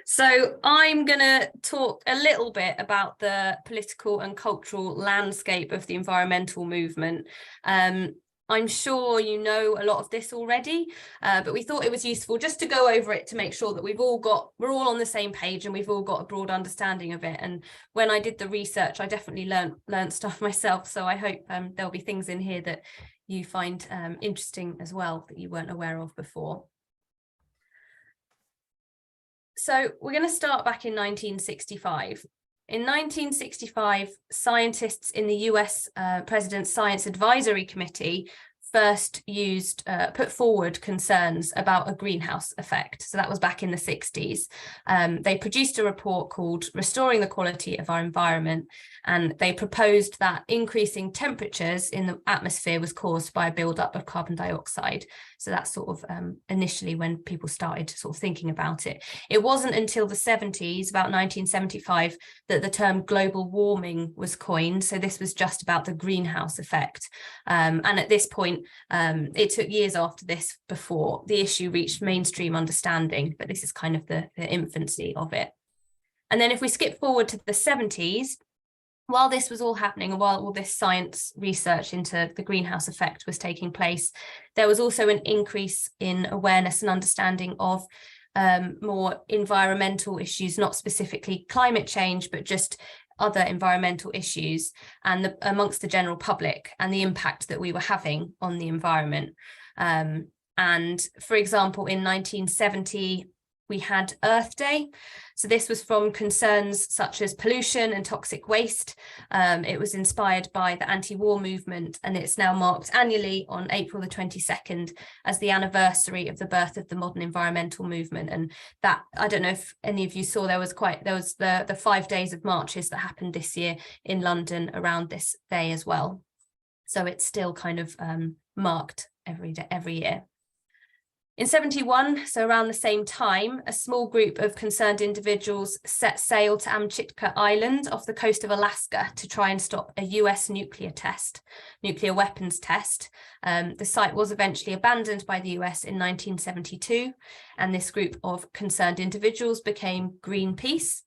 So I'm going to talk a little bit about the political and cultural landscape of the environmental movement. I'm sure you know a lot of this already, but we thought it was useful just to go over it to make sure that we're all on the same page and we've all got a broad understanding of it. And when I did the research, I definitely learned stuff myself. So I hope there'll be things in here that you find interesting as well that you weren't aware of before. So we're going to start back in 1965. In 1965, scientists in the US President's Science Advisory Committee first put forward concerns about a greenhouse effect. So that was back in the 60s. They produced a report called Restoring the Quality of Our Environment, and they proposed that increasing temperatures in the atmosphere was caused by a buildup of carbon dioxide. So that's sort of initially when people started sort of thinking about it. It wasn't until the 70s, about 1975, that the term global warming was coined. So this was just about the greenhouse effect. And at this point, it took years after this before the issue reached mainstream understanding, but this is kind of the infancy of it. And then if we skip forward to the 70s, while this was all happening and while all this science research into the greenhouse effect was taking place, there was also an increase in awareness and understanding of more environmental issues, not specifically climate change, but just other environmental issues and amongst the general public and the impact that we were having on the environment. And for example, in 1970, we had Earth Day. So this was from concerns such as pollution and toxic waste. It was inspired by the anti-war movement, and it's now marked annually on April the 22nd as the anniversary of the birth of the modern environmental movement. And that, I don't know if any of you saw, there was the 5 days of marches that happened this year in London around this day as well. So it's still kind of marked every year. In 71, so around the same time, a small group of concerned individuals set sail to Amchitka Island off the coast of Alaska to try and stop a US nuclear weapons test. The site was eventually abandoned by the US in 1972, and this group of concerned individuals became Greenpeace.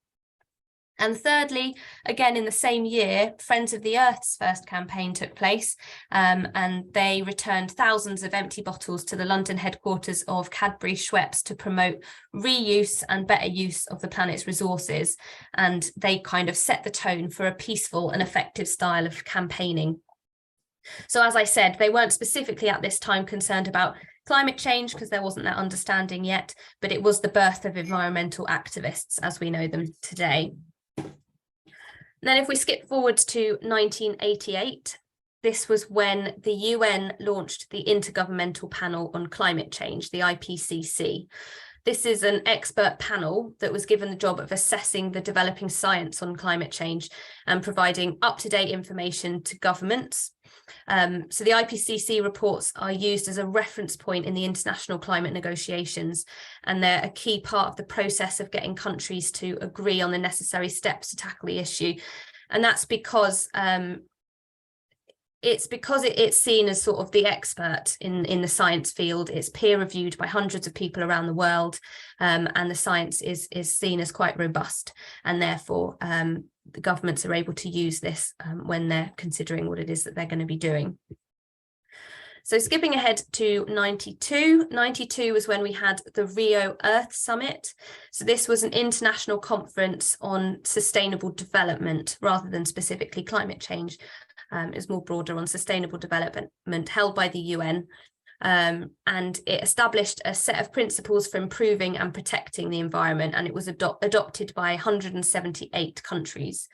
And thirdly, again, in the same year, Friends of the Earth's first campaign took place, and they returned thousands of empty bottles to the London headquarters of Cadbury Schweppes to promote reuse and better use of the planet's resources. And they kind of set the tone for a peaceful and effective style of campaigning. So as I said, they weren't specifically at this time concerned about climate change because there wasn't that understanding yet, but it was the birth of environmental activists as we know them today. Then if we skip forward to 1988, this was when the UN launched the Intergovernmental Panel on Climate Change, the IPCC. This is an expert panel that was given the job of assessing the developing science on climate change and providing up-to-date information to governments. So the IPCC reports are used as a reference point in the international climate negotiations, and they're a key part of the process of getting countries to agree on the necessary steps to tackle the issue. And that's because it's seen as sort of the expert in the science field. It's peer reviewed by hundreds of people around the world, and the science is seen as quite robust, and therefore the governments are able to use this when they're considering what it is that they're going to be doing. So skipping ahead to 92 was when we had the Rio Earth Summit. So this was an international conference on sustainable development rather than specifically climate change. It was more broader on sustainable development held by the UN. And it established a set of principles for improving and protecting the environment, and it was adopted by 178 countries.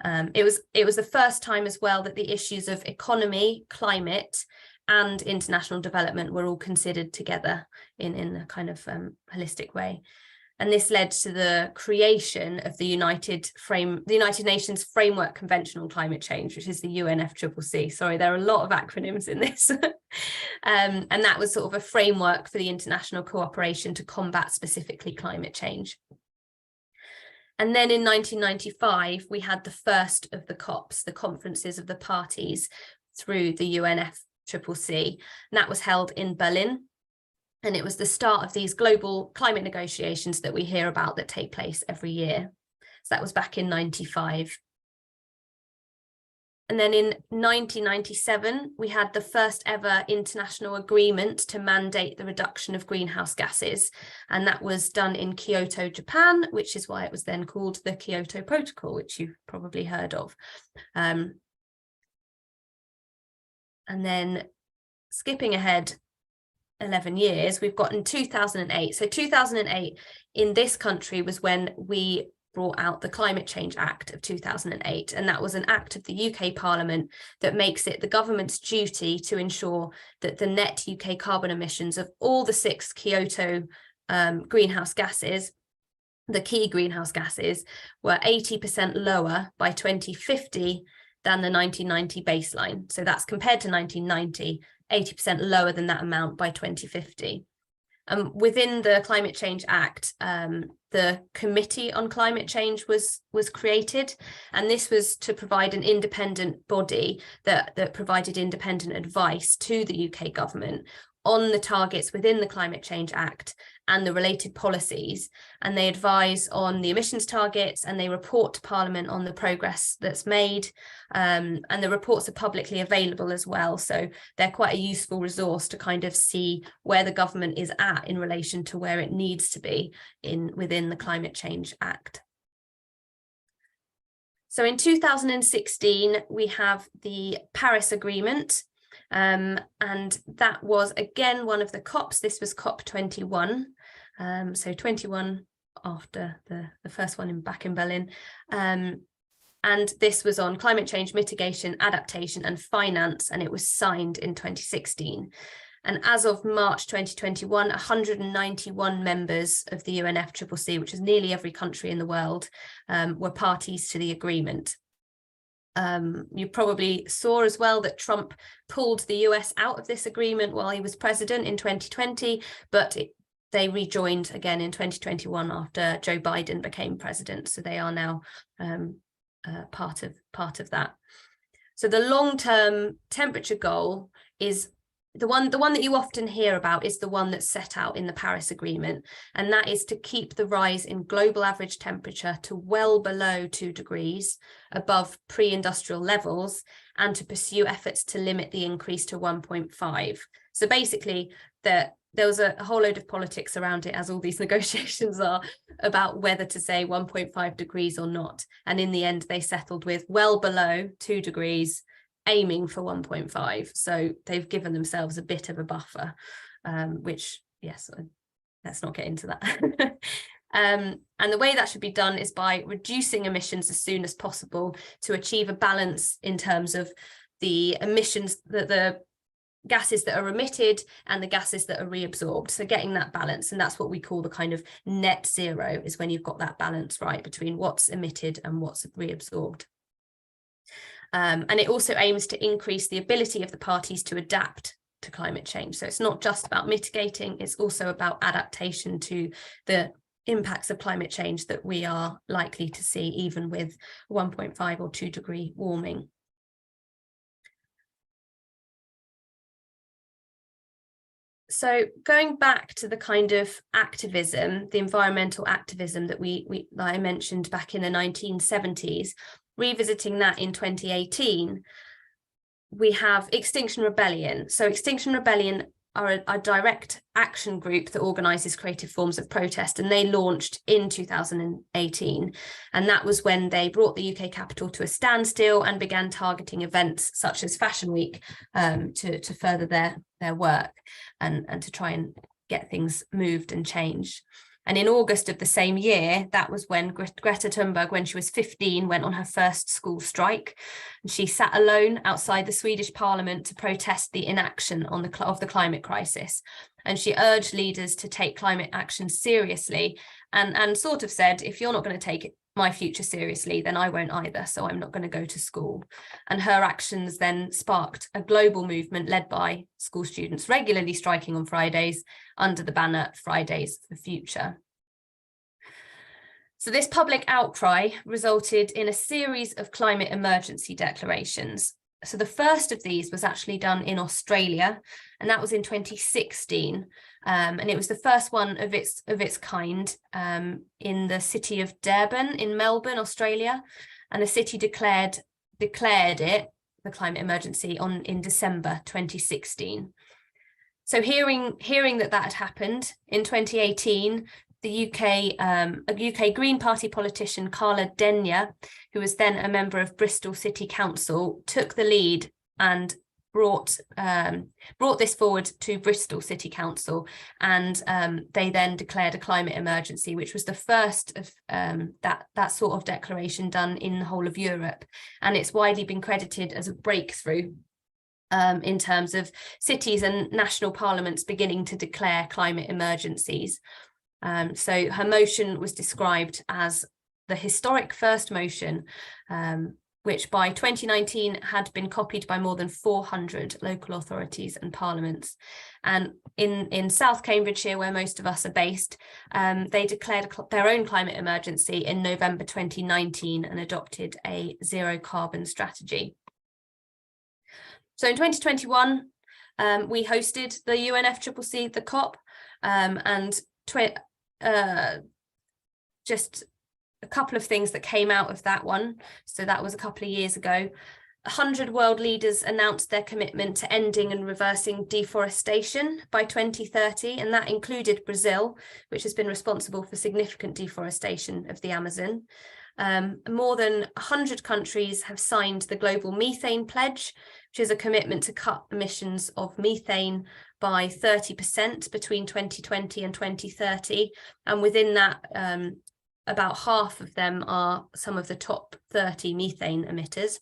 It was the first time as well that the issues of economy, climate, and international development were all considered together in a kind of holistic way. And this led to the creation of the United Nations Framework Convention on Climate Change, which is the UNFCCC. Sorry, there are a lot of acronyms in this. And that was sort of a framework for the international cooperation to combat specifically climate change. And then in 1995, we had the first of the COPs, the conferences of the parties through the UNFCCC, and that was held in Berlin. And it was the start of these global climate negotiations that we hear about that take place every year. So that was back in 95. And then in 1997, we had the first ever international agreement to mandate the reduction of greenhouse gases. And that was done in Kyoto, Japan, which is why it was then called the Kyoto Protocol, which you've probably heard of. And then skipping ahead 11 years, we've got in 2008. So 2008 in this country was when we brought out the Climate Change Act of 2008, and that was an act of the UK Parliament that makes it the government's duty to ensure that the net UK carbon emissions of all the 6 Kyoto greenhouse gases, the key greenhouse gases, were 80% lower by 2050 than the 1990 baseline. So that's compared to 1990, 80% lower than that amount by 2050. Within the Climate Change Act, the Committee on Climate Change was created, and this was to provide an independent body that provided independent advice to the UK government on the targets within the Climate Change Act and the related policies, and they advise on the emissions targets, and they report to Parliament on the progress that's made, and the reports are publicly available as well, so they're quite a useful resource to kind of see where the government is at in relation to where it needs to be within the Climate Change Act. So in 2016, we have the Paris Agreement, and that was again one of the COPs. This was COP21, so 21 after the first one back in Berlin, and this was on climate change mitigation, adaptation and finance, and it was signed in 2016. And as of March 2021, 191 members of the UNFCCC, which is nearly every country in the world, were parties to the agreement. You probably saw as well that Trump pulled the US out of this agreement while he was president in 2020, but they rejoined again in 2021 after Joe Biden became president. So they are now part of that. So the long-term temperature goal is the one that you often hear about is the one that's set out in the Paris Agreement, and that is to keep the rise in global average temperature to well below 2 degrees above pre-industrial levels, and to pursue efforts to limit the increase to 1.5. So basically there was a whole load of politics around it, as all these negotiations are, about whether to say 1.5 degrees or not, and in the end they settled with well below 2 degrees, aiming for 1.5. So they've given themselves a bit of a buffer, which, yes, let's not get into that. And the way that should be done is by reducing emissions as soon as possible to achieve a balance in terms of the emissions, the gases that are emitted and the gases that are reabsorbed. So getting that balance, and that's what we call the kind of net zero, is when you've got that balance right between what's emitted and what's reabsorbed. And it also aims to increase the ability of the parties to adapt to climate change. So it's not just about mitigating, it's also about adaptation to the impacts of climate change that we are likely to see, even with 1.5 or 2 degree warming. So going back to the kind of activism, the environmental activism that I mentioned back in the 1970s, revisiting that in 2018, we have Extinction Rebellion. So Extinction Rebellion are a direct action group that organises creative forms of protest, and they launched in 2018. And that was when they brought the UK capital to a standstill and began targeting events such as Fashion Week to further their work and to try and get things moved and changed. And in August of the same year, that was when Greta Thunberg, when she was 15, went on her first school strike. And she sat alone outside the Swedish parliament to protest the inaction of the climate crisis. And she urged leaders to take climate action seriously and sort of said, if you're not going to take my future seriously, then I won't either, so I'm not going to go to school. And her actions then sparked a global movement led by school students regularly striking on Fridays under the banner Fridays for Future. So this public outcry resulted in a series of climate emergency declarations. So the first of these was actually done in Australia, and that was in 2016. And it was the first one of its kind in the city of Durban in Melbourne, Australia. And the city declared it, the climate emergency, in December 2016. So hearing that had happened in 2018, the a UK Green Party politician, Carla Denyer, who was then a member of Bristol City Council, took the lead and brought this forward to Bristol City Council, and they then declared a climate emergency, which was the first of that sort of declaration done in the whole of Europe, and it's widely been credited as a breakthrough in terms of cities and national parliaments beginning to declare climate emergencies. So her motion was described as the historic first motion, which by 2019 had been copied by more than 400 local authorities and parliaments. And in South Cambridgeshire, where most of us are based, they declared their own climate emergency in November 2019 and adopted a zero carbon strategy. So in 2021, we hosted the UNFCCC, the COP, and just a couple of things that came out of that one. So that was a couple of years ago. 100 world leaders announced their commitment to ending and reversing deforestation by 2030, and that included Brazil, which has been responsible for significant deforestation of the Amazon. More than 100 countries have signed the Global Methane Pledge, which is a commitment to cut emissions of methane by 30% between 2020 and 2030. And within that, about half of them are some of the top 30 methane emitters.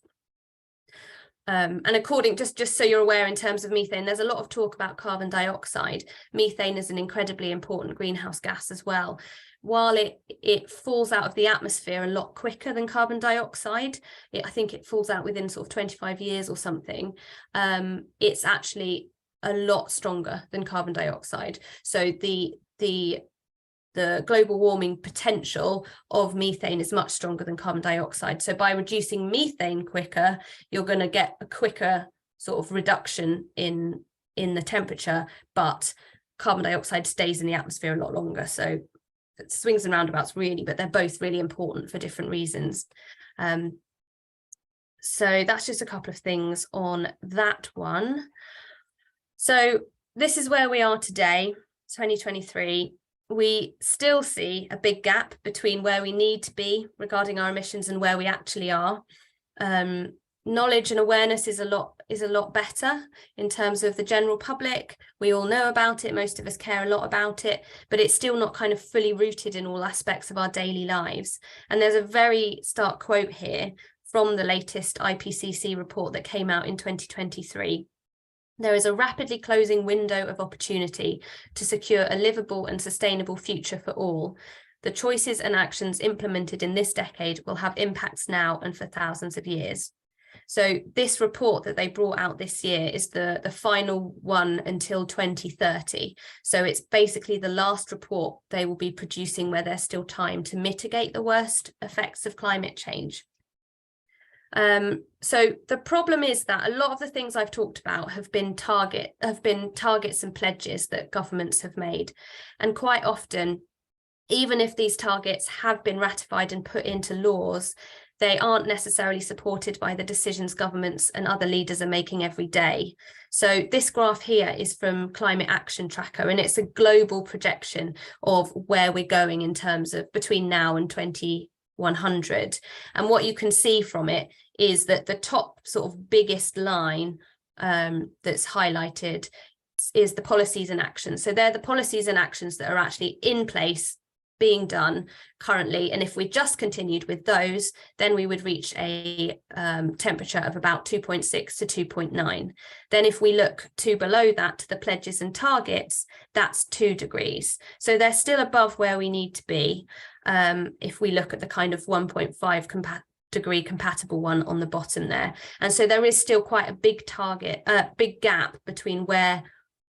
And according, just so you're aware, in terms of methane, there's a lot of talk about carbon dioxide. Methane is an incredibly important greenhouse gas as well. While it falls out of the atmosphere a lot quicker than carbon dioxide, I think it falls out within sort of 25 years or something, it's actually a lot stronger than carbon dioxide. So the global warming potential of methane is much stronger than carbon dioxide. So by reducing methane quicker, you're going to get a quicker sort of reduction in the temperature, but carbon dioxide stays in the atmosphere a lot longer. So it swings and roundabouts really, but they're both really important for different reasons. So that's just a couple of things on that one. So this is where we are today, 2023. We still see a big gap between where we need to be regarding our emissions and where we actually are. Knowledge and awareness is a lot better in terms of the general public. We all know about it, most of us care a lot about it, but it's still not kind of fully rooted in all aspects of our daily lives. And there's a very stark quote here from the latest IPCC report that came out in 2023. There is a rapidly closing window of opportunity to secure a livable and sustainable future for all. The choices and actions implemented in this decade will have impacts now and for thousands of years. So this report that they brought out this year is the final one until 2030. So it's basically the last report they will be producing where there's still time to mitigate the worst effects of climate change. So the problem is that a lot of the things I've talked about have been targets and pledges that governments have made. And quite often, even if these targets have been ratified and put into laws, they aren't necessarily supported by the decisions governments and other leaders are making every day. So this graph here is from Climate Action Tracker, and it's a global projection of where we're going in terms of between now and 2100. And what you can see from it is that the top sort of biggest line that's highlighted is the policies and actions. So they're the policies and actions that are actually in place, being done currently. And if we just continued with those, then we would reach a temperature of about 2.6 to 2.9. Then if we look to below that, to the pledges and targets, that's 2 degrees. So they're still above where we need to be. If we look at the kind of 1.5 degree compatible one on the bottom there. And so there is still quite a big big gap between where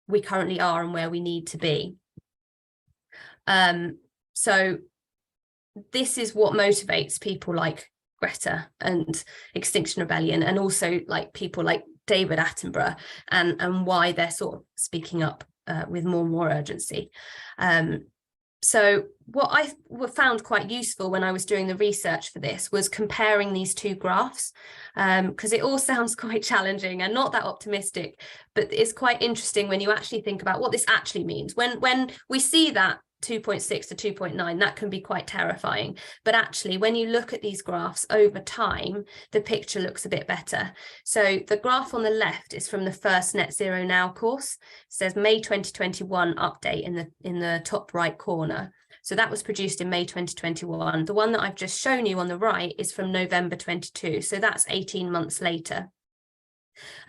we currently are and where we need to be. So this is what motivates people like Greta and Extinction Rebellion, and also like people like David Attenborough, and why they're sort of speaking up with more and more urgency. So what I found quite useful when I was doing the research for this was comparing these two graphs, because it all sounds quite challenging and not that optimistic, but it's quite interesting when you actually think about what this actually means. When we see that 2.6 to 2.9, that can be quite terrifying. But actually, when you look at these graphs over time, the picture looks a bit better. So the graph on the left is from the first Net Zero Now course. It says May 2021 update in the top right corner. So that was produced in May 2021. The one that I've just shown you on the right is from November 22. So that's 18 months later.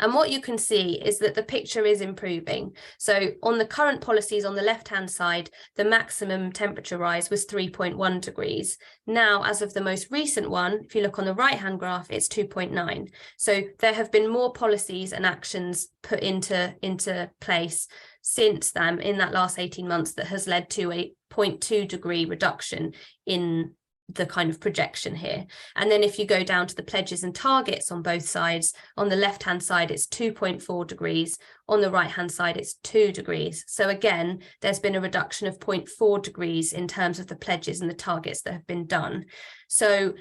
And what you can see is that the picture is improving. So on the current policies on the left-hand side, the maximum temperature rise was 3.1 degrees. Now, as of the most recent one, if you look on the right-hand graph, it's 2.9. So there have been more policies and actions put into place since then in that last 18 months that has led to a 0.2 degree reduction in the kind of projection here. And then if you go down to the pledges and targets on both sides, on the left hand side it's 2.4 degrees, on the right hand side it's 2 degrees. So again, there's been a reduction of 0.4 degrees in terms of the pledges and the targets that have been done. So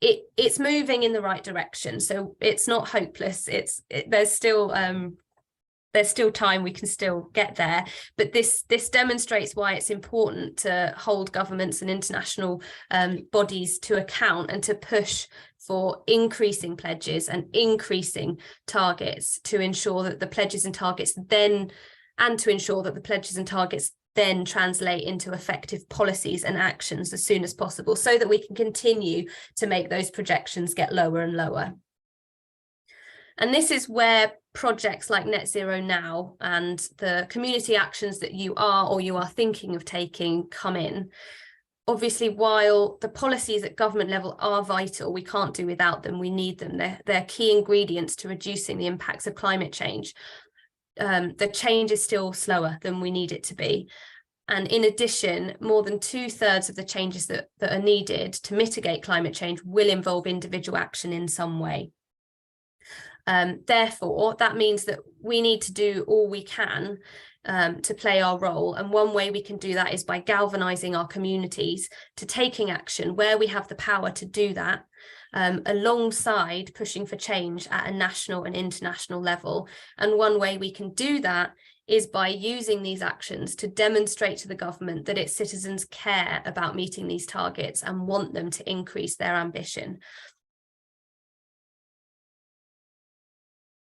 it's moving in the right direction. So it's not hopeless. There's still time, we can still get there, but this demonstrates why it's important to hold governments and international bodies to account and to push for increasing pledges and increasing targets to ensure that the pledges and targets then translate into effective policies and actions as soon as possible, so that we can continue to make those projections get lower and lower. And this is where projects like Net Zero Now and the community actions that you are thinking of taking come in. Obviously, while the policies at government level are vital, we can't do without them, we need them. They're key ingredients to reducing the impacts of climate change. The change is still slower than we need it to be. And in addition, more than 2/3 of the changes that are needed to mitigate climate change will involve individual action in some way. Therefore, that means that we need to do all we can to play our role. And one way we can do that is by galvanizing our communities to taking action where we have the power to do that, alongside pushing for change at a national and international level. And one way we can do that is by using these actions to demonstrate to the government that its citizens care about meeting these targets and want them to increase their ambition.